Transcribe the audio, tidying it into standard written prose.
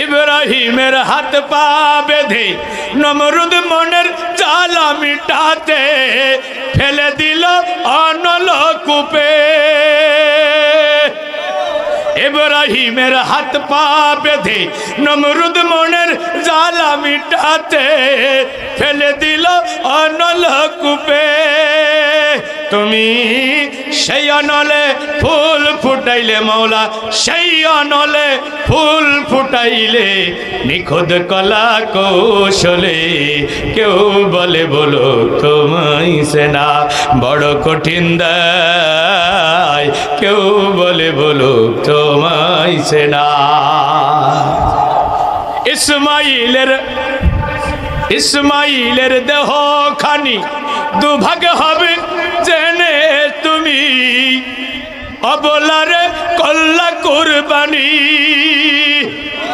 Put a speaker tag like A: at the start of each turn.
A: ইব্রাহিমের হাত পা বেঁধে নমরুদ মনের জ্বালা মিটাতে ফেলে দিল অনল কূপে। ইব্রাহিমের হাত পা বেঁধে নমরুদ মনের জ্বালা মিটাতে ফেলে দিল অনল কূপে। তুমি সেই অনলে ফুল ফুটাইলে মৌলা, সেই অনলে ফুল ফুটাইলে নিখুঁত কলা কৌশলে। কেউ বলে বলো তোমায় সেনা বড় কঠিন দায়, কেউ বলে বলো তোমায় সেনা। ইসমাইলের দেহ খানি দুভাগ হবে জেনে তুমি, অবলারে কল্লা কুরবানি।